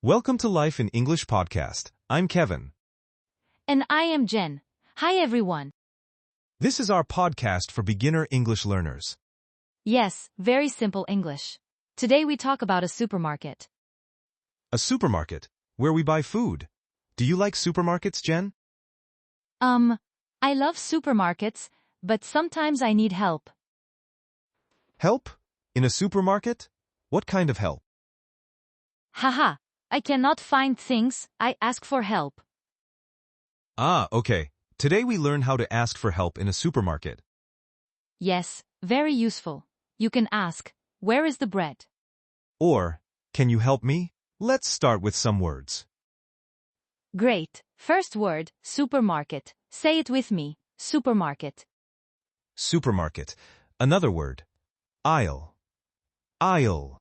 Welcome to Life in English podcast. I'm Kevin. And I am Jen. Hi everyone. This is our podcast for beginner English learners. Yes, very simple English. Today we talk about a supermarket. A supermarket, where we buy food. Do you like supermarkets, Jen? I love supermarkets, but sometimes I need help. Help? In a supermarket? What kind of help? Haha, I cannot find things, I ask for help. Okay. Today we learn how to ask for help in a supermarket. Yes, very useful. You can ask, where is the bread? Or, can you help me? Let's start with some words. Great. First word, supermarket. Say it with me, supermarket. Supermarket. Another word. Aisle. Aisle.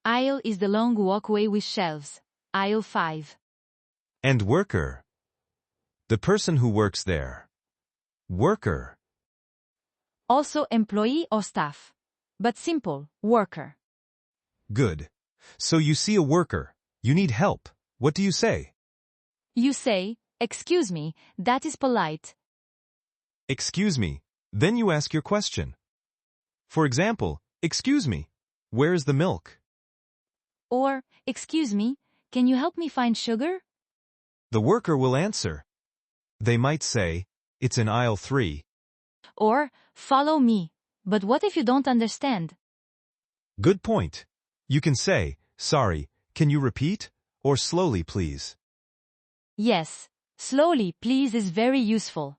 Aisle is the long walkway with shelves. Aisle 5. And worker. The person who works there. Worker. Also employee or staff. But simple, worker. Good. So you see a worker. You need help. What do you say? You say, excuse me, that is polite. Excuse me. Then you ask your question. For example, excuse me, where is the milk? Or, excuse me, can you help me find sugar? The worker will answer. They might say, it's in aisle 3. Or, follow me. But what if you don't understand? Good point. You can say, sorry, can you repeat? Or slowly, please. Yes, slowly please is very useful.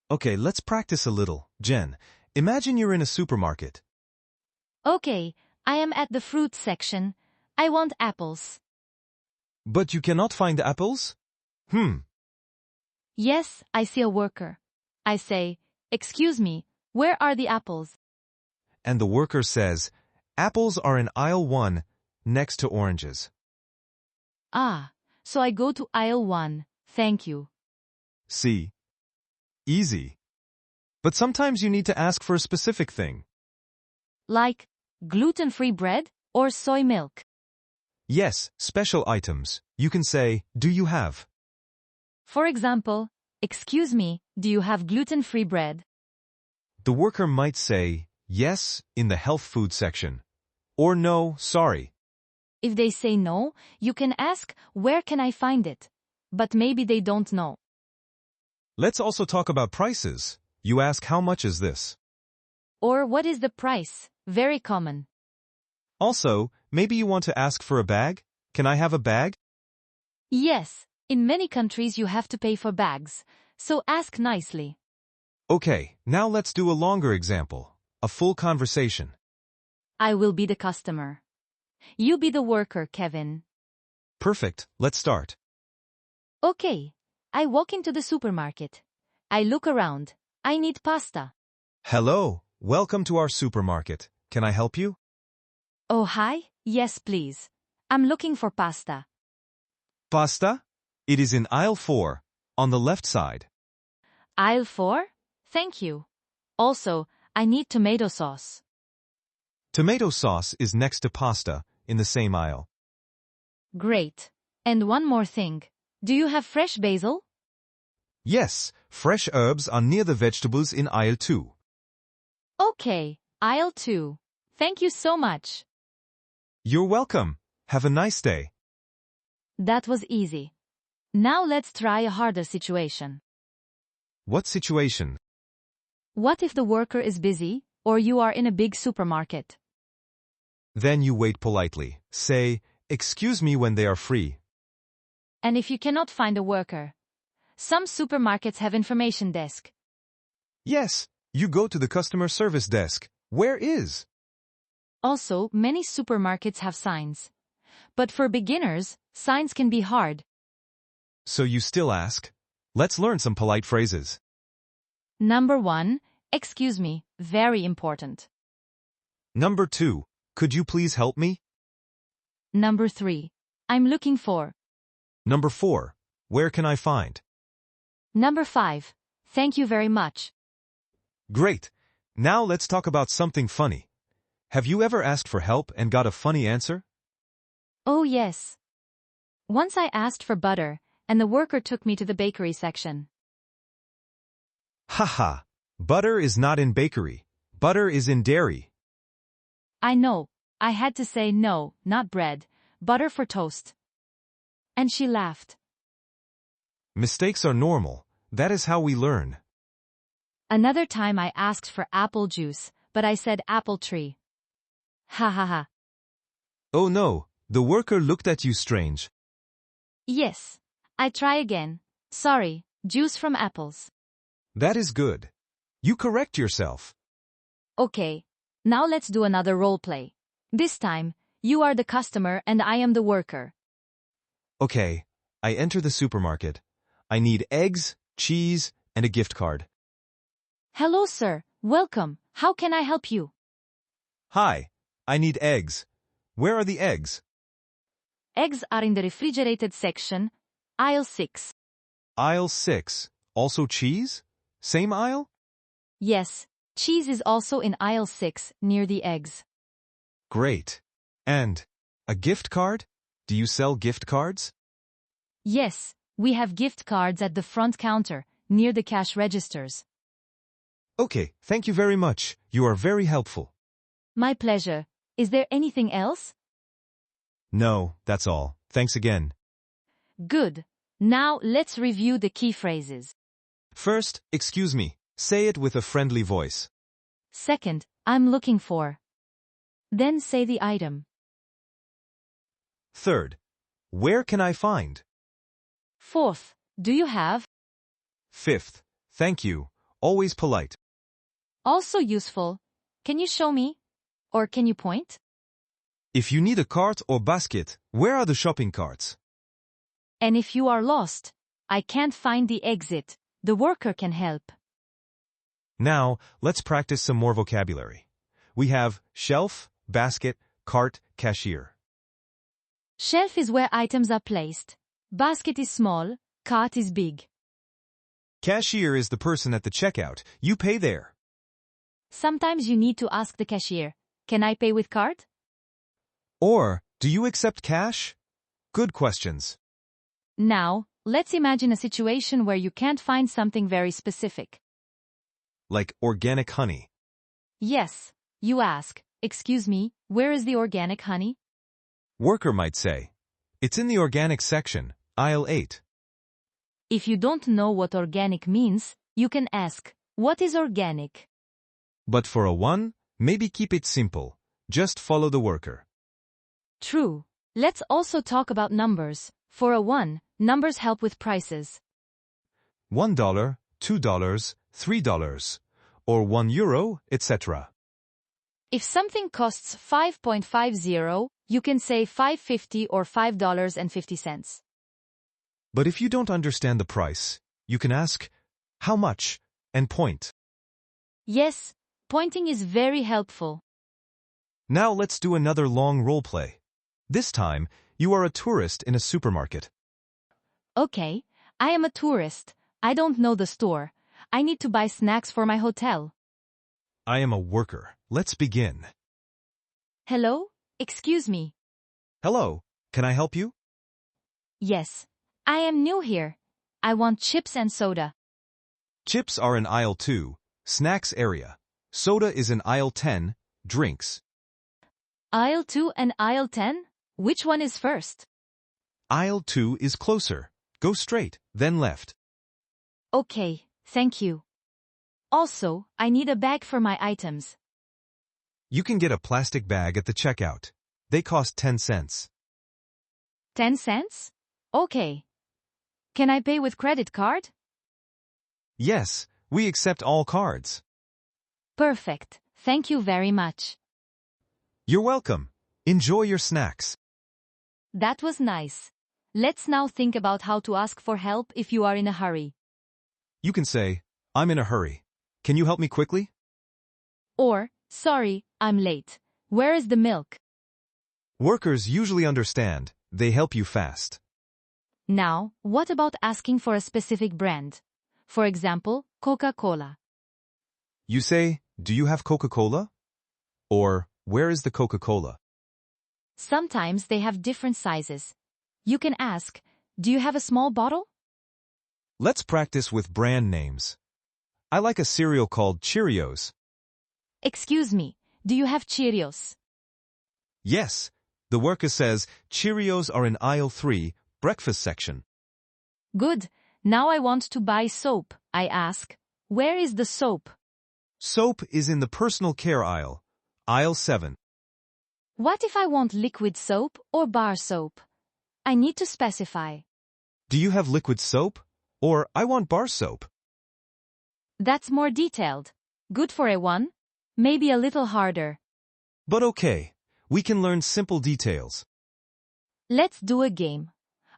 Okay, let's practice a little. Jen, imagine you're in a supermarket. Okay, I am at the fruit section. I want apples. But you cannot find apples? Yes, I see a worker. I say, excuse me, where are the apples? And the worker says, apples are in aisle 1, next to oranges. Ah, so I go to aisle 1, thank you. See? Easy. But sometimes you need to ask for a specific thing. Like, gluten-free bread or soy milk? Yes, special items. You can say, do you have? For example, excuse me, do you have gluten-free bread? The worker might say, yes, in the health food section. Or no, sorry. If they say no, you can ask, where can I find it? But maybe they don't know. Let's also talk about prices. You ask, how much is this? Or what is the price? Very common. Also, maybe you want to ask for a bag? Can I have a bag? Yes, in many countries you have to pay for bags, so ask nicely. Okay, now let's do a longer example. A full conversation. I will be the customer. You be the worker, Kevin. Perfect, let's start. Okay, I walk into the supermarket. I look around. I need pasta. Hello, welcome to our supermarket. Can I help you? Oh, hi? Yes, please. I'm looking for pasta. Pasta? It is in aisle 4, on the left side. Aisle 4? Thank you. Also, I need tomato sauce. Tomato sauce is next to pasta, in the same aisle. Great. And one more thing. Do you have fresh basil? Yes, fresh herbs are near the vegetables in aisle 2. Okay, aisle 2. Thank you so much. You're welcome. Have a nice day. That was easy. Now let's try a harder situation. What situation? What if the worker is busy, or you are in a big supermarket? Then you wait politely. Say, excuse me when they are free. And if you cannot find a worker? Some supermarkets have information desk. Yes, you go to the customer service desk. Where is? Also, many supermarkets have signs. But for beginners, signs can be hard. So you still ask. Let's learn some polite phrases. Number 1, excuse me, very important. Number 2, could you please help me? Number 3, I'm looking for. Number 4, where can I find? Number 5, thank you very much. Great. Now let's talk about something funny. Have you ever asked for help and got a funny answer? Oh yes. Once I asked for butter, and the worker took me to the bakery section. Haha. Butter is not in bakery. Butter is in dairy. I know. I had to say no, not bread. Butter for toast. And she laughed. Mistakes are normal. That is how we learn. Another time I asked for apple juice, but I said apple tree. Ha ha ha. Oh no, the worker looked at you strange. Yes. I try again. Sorry, juice from apples. That is good. You correct yourself. Okay. Now let's do another role play. This time, you are the customer and I am the worker. Okay, I enter the supermarket. I need eggs, cheese, and a gift card. Hello, sir. Welcome. How can I help you? Hi, I need eggs. Where are the eggs? Eggs are in the refrigerated section, aisle 6. Aisle 6. Also cheese? Same aisle? Yes, cheese is also in aisle 6, near the eggs. Great. And a gift card? Do you sell gift cards? Yes, we have gift cards at the front counter, near the cash registers. Okay, thank you very much. You are very helpful. My pleasure. Is there anything else? No, that's all. Thanks again. Good. Now let's review the key phrases. First, excuse me. Say it with a friendly voice. Second, I'm looking for. Then say the item. Third, where can I find? Fourth, do you have? Fifth, thank you. Always polite. Also useful. Can you show me? Or can you point? If you need a cart or basket, where are the shopping carts? And if you are lost, I can't find the exit, the worker can help. Now, let's practice some more vocabulary. We have shelf, basket, cart, cashier. Shelf is where items are placed. Basket is small, cart is big. Cashier is the person at the checkout. You pay there. Sometimes you need to ask the cashier, can I pay with card? Or, do you accept cash? Good questions. Now, let's imagine a situation where you can't find something very specific. Like organic honey. Yes, you ask, excuse me, where is the organic honey? Worker might say, it's in the organic section, aisle 8. If you don't know what organic means, you can ask, what is organic? But for a one, maybe keep it simple. Just follow the worker. True. Let's also talk about numbers. For a one, numbers help with prices. $1, $2, $3, or €1, etc. If something costs 5.50, you can say 5.50 or $5.50. But if you don't understand the price, you can ask, how much, and point. Yes, pointing is very helpful. Now let's do another long role play. This time, you are a tourist in a supermarket. Okay, I am a tourist. I don't know the store. I need to buy snacks for my hotel. I am a worker. Let's begin. Hello? Excuse me. Hello, can I help you? Yes. I am new here. I want chips and soda. Chips are in aisle 2, snacks area. Soda is in aisle 10, drinks. Aisle 2 and aisle 10? Which one is first? Aisle 2 is closer. Go straight, then left. Okay, thank you. Also, I need a bag for my items. You can get a plastic bag at the checkout. They cost 10 cents. 10 cents? Okay. Can I pay with credit card? Yes, we accept all cards. Perfect. Thank you very much. You're welcome. Enjoy your snacks. That was nice. Let's now think about how to ask for help if you are in a hurry. You can say, I'm in a hurry. Can you help me quickly? Or, sorry, I'm late. Where is the milk? Workers usually understand. They help you fast. Now, what about asking for a specific brand? For example, Coca-Cola. You say, do you have Coca-Cola? Or, where is the Coca-Cola? Sometimes they have different sizes. You can ask, do you have a small bottle? Let's practice with brand names. I like a cereal called Cheerios. Excuse me, do you have Cheerios? Yes, the worker says Cheerios are in aisle 3, breakfast section. Good. Now I want to buy soap. I ask, where is the soap? Soap is in the personal care aisle, aisle 7. What if I want liquid soap or bar soap? I need to specify. Do you have liquid soap? Or I want bar soap. That's more detailed. Good for a 1? Maybe a little harder. But okay, we can learn simple details. Let's do a game.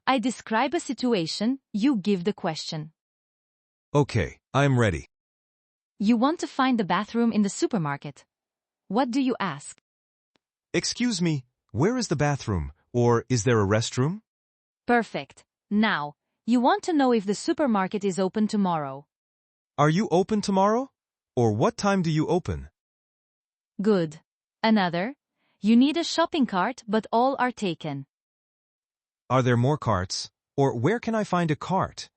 I describe a situation, you give the question. Okay, I'm ready. You want to find the bathroom in the supermarket. What do you ask? Excuse me, where is the bathroom? Or is there a restroom? Perfect. Now, you want to know if the supermarket is open tomorrow. Are you open tomorrow? Or what time do you open? Good. Another. You need a shopping cart but all are taken. Are there more carts? Or where can I find a cart?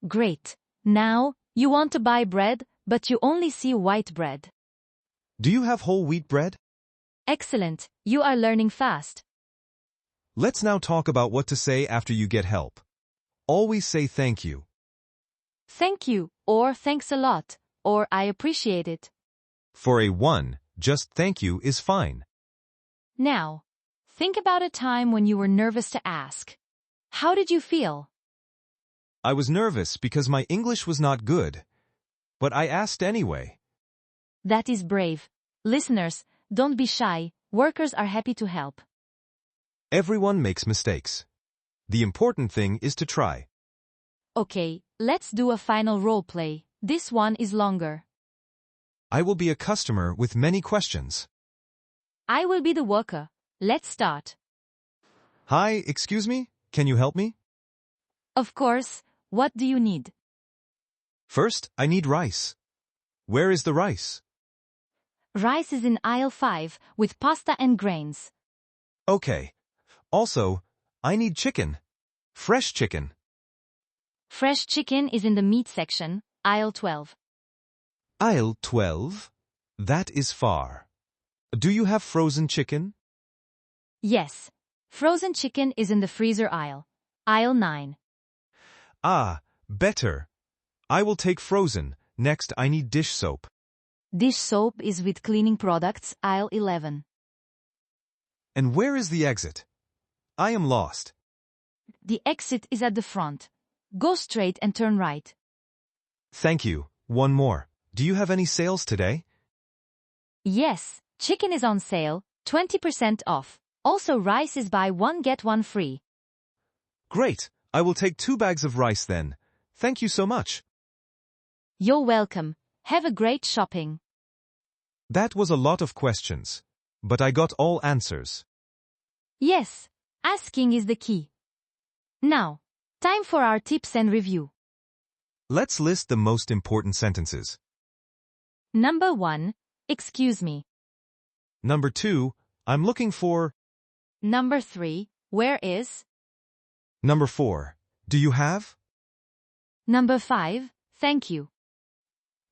Great. Now, you want to buy bread, but you only see white bread. Do you have whole wheat bread? Excellent. You are learning fast. Let's now talk about what to say after you get help. Always say thank you. Thank you, or thanks a lot, or I appreciate it. For a 1, just thank you is fine. Now, think about a time when you were nervous to ask. How did you feel? I was nervous because my English was not good. But I asked anyway. That is brave. Listeners, don't be shy. Workers are happy to help. Everyone makes mistakes. The important thing is to try. Okay, let's do a final role play. This one is longer. I will be a customer with many questions. I will be the worker. Let's start. Hi, excuse me? Can you help me? Of course. What do you need? First, I need rice. Where is the rice? Rice is in aisle 5 with pasta and grains. Okay. Also, I need chicken. Fresh chicken. Fresh chicken is in the meat section, aisle 12. Aisle 12? That is far. Do you have frozen chicken? Yes. Frozen chicken is in the freezer aisle, aisle 9. Ah, better. I will take frozen. Next, I need dish soap. Dish soap is with cleaning products, aisle 11. And where is the exit? I am lost. The exit is at the front. Go straight and turn right. Thank you. One more. Do you have any sales today? Yes, chicken is on sale, 20% off. Also rice is buy one get one free. Great. I will take 2 bags of rice then. Thank you so much. You're welcome. Have a great shopping. That was a lot of questions. But I got all answers. Yes, asking is the key. Now, time for our tips and review. Let's list the most important sentences. Number 1, excuse me. Number 2, I'm looking for. Number 3, where is? Number 4, do you have? Number 5, thank you.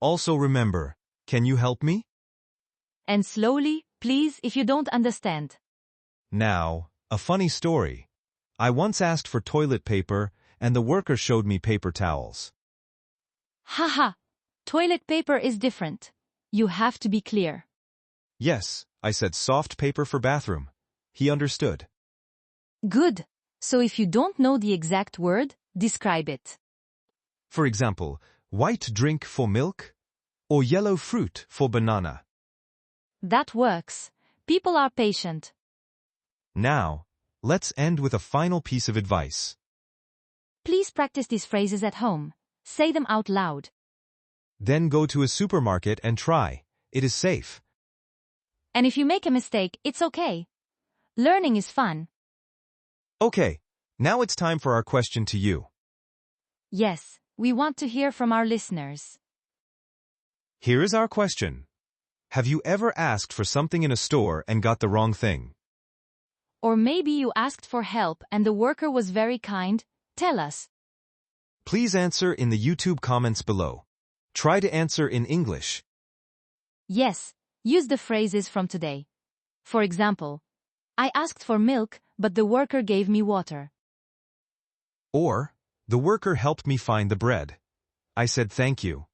Also remember, can you help me? And slowly, please, if you don't understand. Now, a funny story. I once asked for toilet paper, and the worker showed me paper towels. Haha, toilet paper is different. You have to be clear. Yes, I said soft paper for bathroom. He understood. Good. So if you don't know the exact word, describe it. For example, white drink for milk, or yellow fruit for banana. That works. People are patient. Now, let's end with a final piece of advice. Please practice these phrases at home. Say them out loud. Then go to a supermarket and try. It is safe. And if you make a mistake, it's okay. Learning is fun. Okay, now it's time for our question to you. Yes, we want to hear from our listeners. Here is our question. Have you ever asked for something in a store and got the wrong thing? Or maybe you asked for help and the worker was very kind. Tell us. Please answer in the YouTube comments below. Try to answer in English. Yes, use the phrases from today. For example, I asked for milk, but the worker gave me water. Or, the worker helped me find the bread. I said thank you.